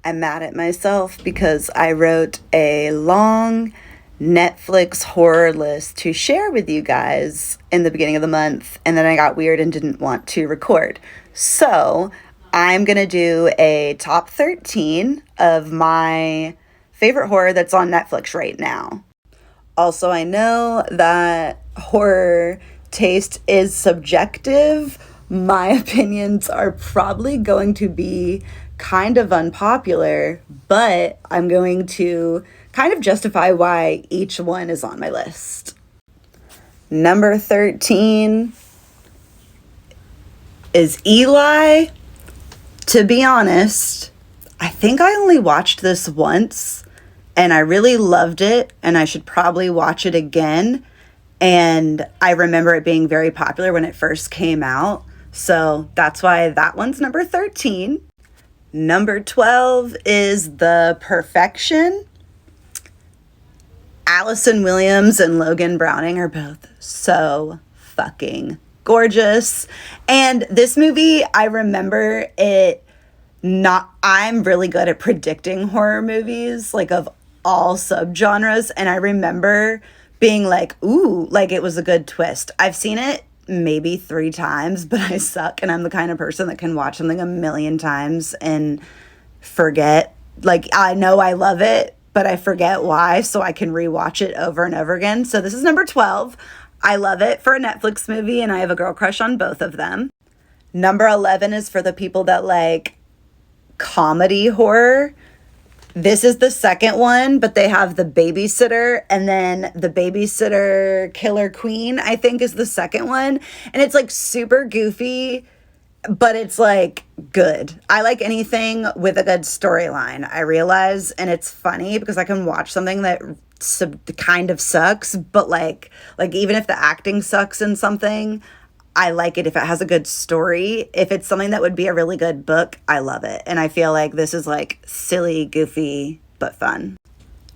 I'm mad at myself because I wrote a long Netflix horror list to share with you guys in the beginning of the month, and then I got weird and didn't want to record. So I'm going to do a top 13 of my favorite horror that's on Netflix right now. Also, I know that horror taste is subjective. My opinions are probably going to be kind of unpopular, but I'm going to kind of justify why each one is on my list. Number 13 is Eli. To be honest, I think I only watched this once and I really loved it, and I should probably watch it again. And I remember it being very popular when it first came out. So that's why that one's number 13. Number 12 is The Perfection. Allison Williams and Logan Browning are both so fucking gorgeous. And this movie, I remember it not, I'm really good at predicting horror movies, like of all subgenres. And I remember being like, ooh, like it was a good twist. I've seen it maybe 3 times, but I suck. And I'm the kind of person that can watch something a million times and forget. Like, I know I love it, but I forget why, so I can rewatch it over and over again. So this is number 12. I love it for a Netflix movie, and I have a girl crush on both of them. Number 11 is for the people that like comedy horror. This is the second one, but they have The Babysitter, and then The Babysitter Killer Queen, I think, is the second one. And it's like super goofy, but it's like good. I like anything with a good storyline, I realize. And it's funny because I can watch something that kind of sucks, but like even if the acting sucks in something, I like it if it has a good story. If it's something that would be a really good book, I love it. And I feel like this is like silly, goofy, but fun.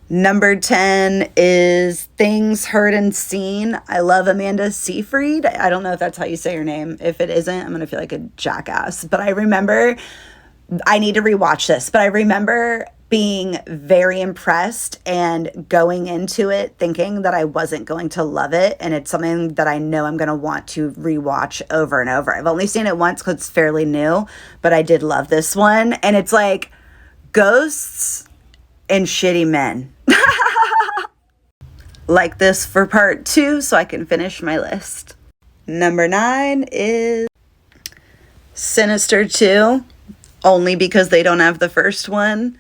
Number 10 is Things Heard and Seen. I love Amanda Seyfried. I don't know if that's how you say her name. If it isn't, I'm going to feel like a jackass. But I remember, I need to rewatch this, but I remember being very impressed and going into it thinking that I wasn't going to love it. And it's something that I know I'm going to want to rewatch over and over. I've only seen it once because it's fairly new, but I did love this one. And it's like ghosts and shitty men. Like this for part 2 so I can finish my list. Number 9 is Sinister 2, only because they don't have the first one.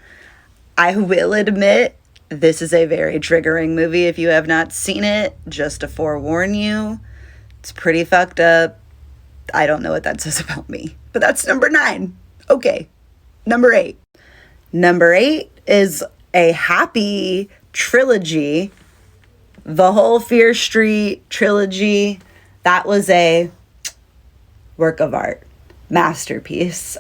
I will admit, this is a very triggering movie if you have not seen it, just to forewarn you. It's pretty fucked up. I don't know what that says about me, but that's number 9. Okay, number 8. Number 8 is a happy trilogy. The whole Fear Street trilogy, that was a work of art, masterpiece.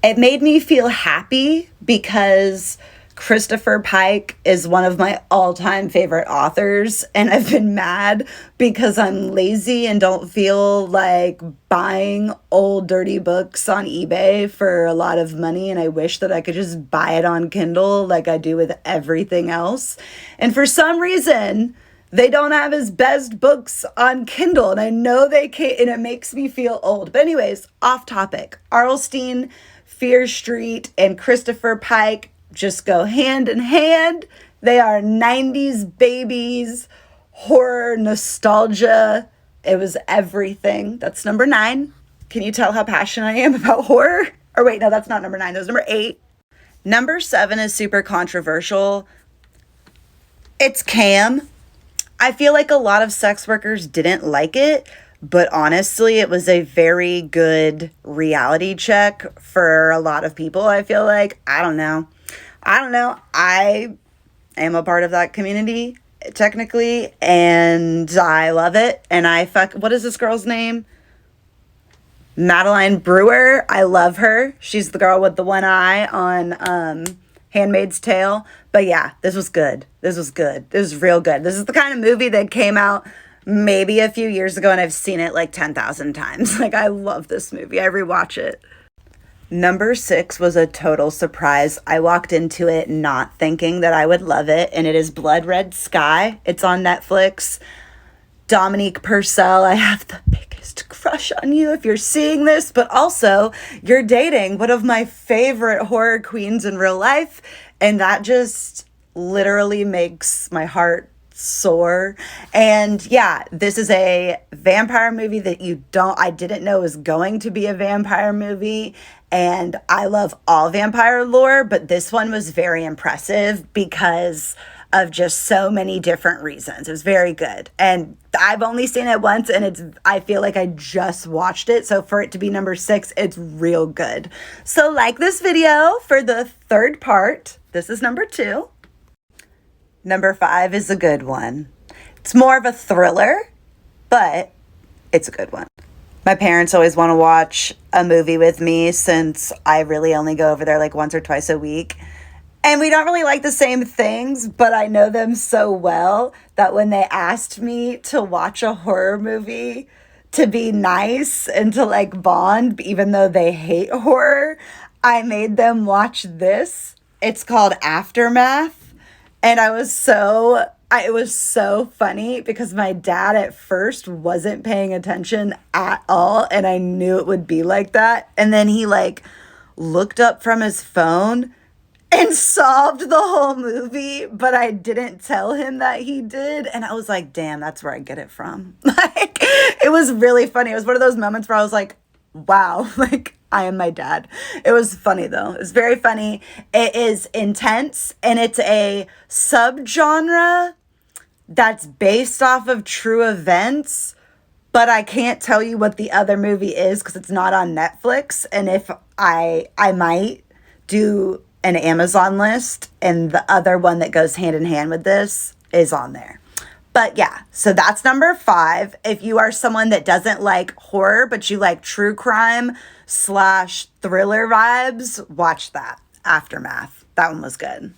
It made me feel happy because Christopher Pike is one of my all-time favorite authors, and I've been mad because I'm lazy and don't feel like buying old dirty books on eBay for a lot of money, and I wish that I could just buy it on Kindle like I do with everything else. And for some reason, they don't have his best books on Kindle, and I know they can't, and it makes me feel old. But anyways, off topic. Arlstein, Fear Street, and Christopher Pike just go hand in hand. They are 90s babies, horror, nostalgia. It was everything. That's number 9. Can you tell how passionate I am about horror? Or wait, no, that's not number 9. That was number 8. Number 7 is super controversial. It's Cam. I feel like a lot of sex workers didn't like it, but honestly, it was a very good reality check for a lot of people. I feel like, I don't know. I am a part of that community, technically, and I love it. And what is this girl's name? Madeline Brewer. I love her. She's the girl with the one eye on Handmaid's Tale. But yeah, this was good. This was real good. This is the kind of movie that came out maybe a few years ago, and I've seen it like 10,000 times. Like, I love this movie. I rewatch it. Number 6 was a total surprise. I walked into it not thinking that I would love it, and it is Blood Red Sky. It's on Netflix. Dominique Purcell, I have the biggest crush on you if you're seeing this, but also you're dating one of my favorite horror queens in real life, and that just literally makes my heart soar. And yeah, this is a vampire movie that I didn't know was going to be a vampire movie. And I love all vampire lore, but this one was very impressive because of just so many different reasons. It was very good. And I've only seen it once, and I feel like I just watched it. So for it to be number 6, it's real good. So like this video for the third part. This is number 2. Number 5 is a good one. It's more of a thriller, but it's a good one. My parents always want to watch a movie with me since I really only go over there like once or twice a week. And we don't really like the same things, but I know them so well that when they asked me to watch a horror movie to be nice and to like bond, even though they hate horror, I made them watch this. It's called Aftermath. And it was so funny because my dad at first wasn't paying attention at all, and I knew it would be like that. And then he like looked up from his phone and solved the whole movie, but I didn't tell him that he did. And I was like, damn, that's where I get it from. Like, it was really funny. It was one of those moments where I was like, wow, like, I am my dad. It was funny, though. It's very funny. It is intense, and it's a subgenre that's based off of true events, but I can't tell you what the other movie is because it's not on Netflix. And if I might do an Amazon list, and the other one that goes hand in hand with this is on there. But yeah, so that's number 5. If you are someone that doesn't like horror, but you like true crime / thriller vibes, watch that. Aftermath. That one was good.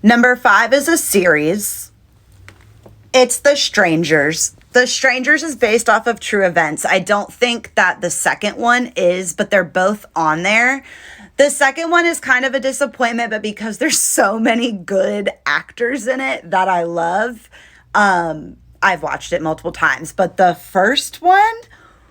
Number 5 is a series. It's The Strangers. The Strangers is based off of true events. I don't think that the second one is, but they're both on there. The second one is kind of a disappointment, but because there's so many good actors in it that I love, I've watched it multiple times. But the first one,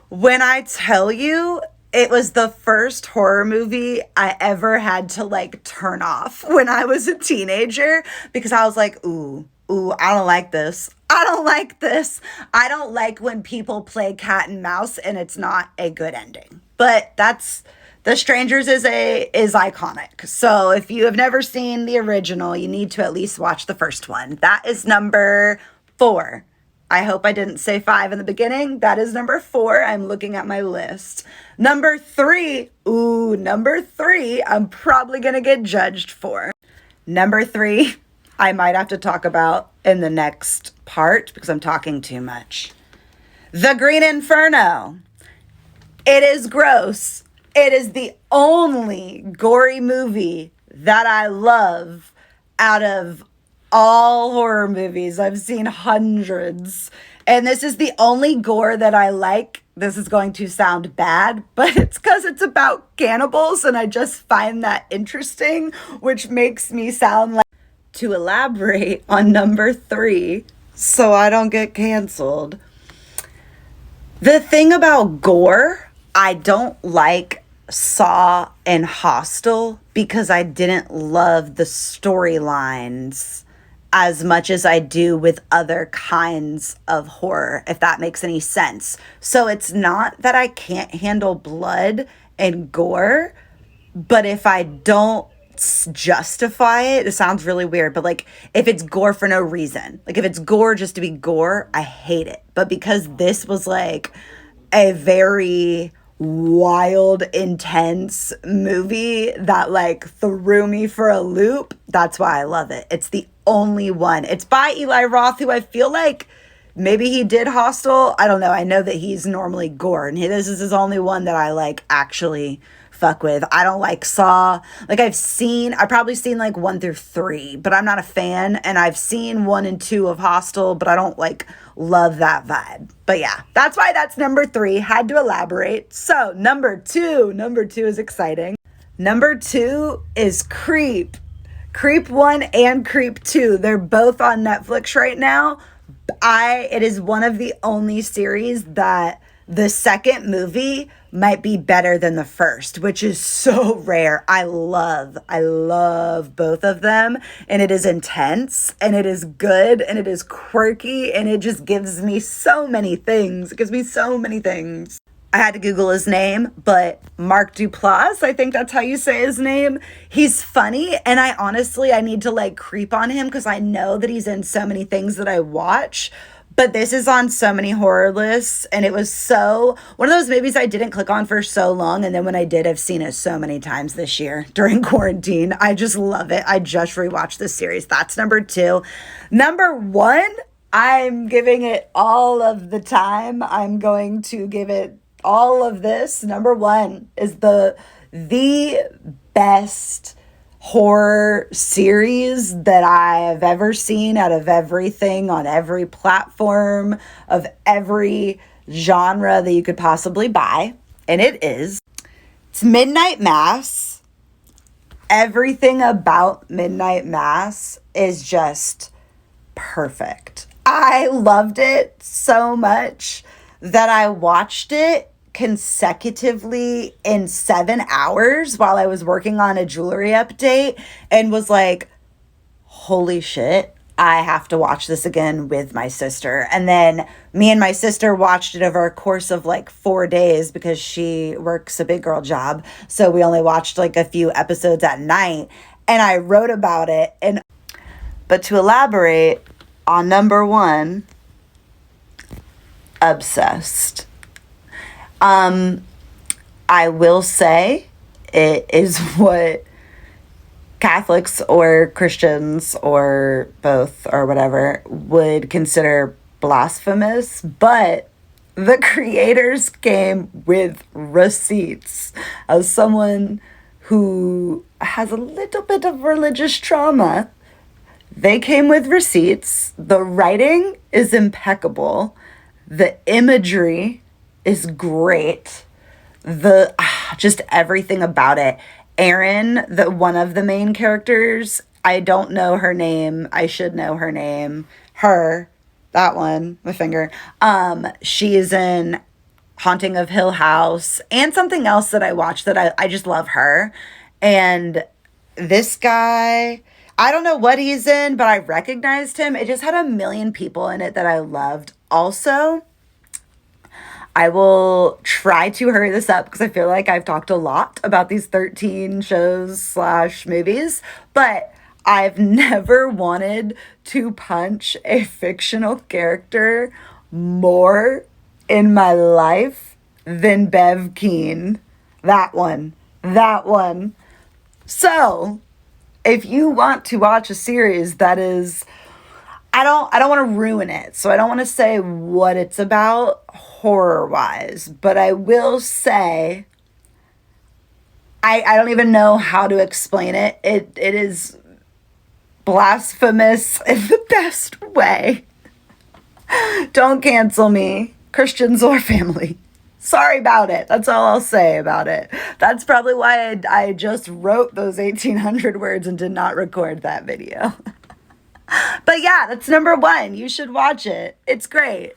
when I tell you, it was the first horror movie I ever had to like turn off when I was a teenager because I was like, ooh, I don't like this. I don't like this. I don't like when people play cat and mouse and it's not a good ending. But The Strangers is iconic. So if you have never seen the original, you need to at least watch the first one. That is number 4. I hope I didn't say 5 in the beginning. That is number 4. I'm looking at my list. Number 3. Number 3, I'm probably going to get judged for. Number 3, I might have to talk about in the next part because I'm talking too much. The Green Inferno. It is gross. It is the only gory movie that I love out of all horror movies. I've seen hundreds. And this is the only gore that I like. This is going to sound bad, but it's because it's about cannibals, and I just find that interesting, which makes me sound like... To elaborate on number 3, so I don't get canceled. The thing about gore, I don't like Saw and Hostel because I didn't love the storylines as much as I do with other kinds of horror, if that makes any sense. So it's not that I can't handle blood and gore, but if I don't justify it sounds really weird, but like if it's gore for no reason, like if it's gore just to be gore, I hate it. But because this was like a very wild, intense movie that like threw me for a loop, that's why I love it. It's the only one. It's by Eli Roth, who I feel like maybe he did Hostel. I don't know. I know that he's normally gore, and this is his only one that I like actually fuck with. I don't like Saw. Like I've probably seen like 1 through 3, but I'm not a fan. And I've seen 1 and 2 of Hostel, but I don't like love that vibe. But yeah, that's why that's number 3. Had to elaborate. So number 2 is exciting. Number 2 is Creep. Creep 1 and Creep 2. They're both on Netflix right now. It is one of the only series that the second movie might be better than the first, which is so rare. I love both of them, and it is intense, and it is good, and it is quirky, and it just gives me so many things. It gives me so many things. I had to Google his name, but Mark Duplass, I think that's how you say his name. He's funny, and I need to like creep on him because I know that he's in so many things that I watch. But this is on so many horror lists, and it was one of those movies I didn't click on for so long, and then when I did, I've seen it so many times this year during quarantine. I just love it. I just rewatched this series. That's number 2. Number 1, I'm giving it all of the time. I'm going to give it all of this. Number 1 is the best horror series that I have ever seen out of everything on every platform of every genre that you could possibly buy. And it's Midnight Mass. Everything about Midnight Mass is just perfect. I loved it so much that I watched it consecutively in 7 hours while I was working on a jewelry update and was like, holy shit, I have to watch this again with my sister. And then me and my sister watched it over a course of like 4 days because she works a big girl job. So we only watched like a few episodes at night, and I wrote about it. But to elaborate on number 1, obsessed. I will say it is what Catholics or Christians or both or whatever would consider blasphemous, but the creators came with receipts. As someone who has a little bit of religious trauma, they came with receipts. The writing is impeccable. The imagery is great. Just everything about it. Erin, one of the main characters, I don't know her name. I should know her name. That one, my finger. She is in Haunting of Hill House and something else that I watched that I just love her. And this guy, I don't know what he's in, but I recognized him. It just had a million people in it that I loved. Also, I will try to hurry this up because I feel like I've talked a lot about these 13 shows / movies, but I've never wanted to punch a fictional character more in my life than Bev Keane. That one. So, if you want to watch a series that is, I don't want to ruin it, so I don't want to say what it's about horror-wise, but I will say, I don't even know how to explain it. It is blasphemous in the best way. Don't cancel me, Christians or family. Sorry about it. That's all I'll say about it. That's probably why I just wrote those 1,800 words and did not record that video. But yeah, that's number 1. You should watch it. It's great.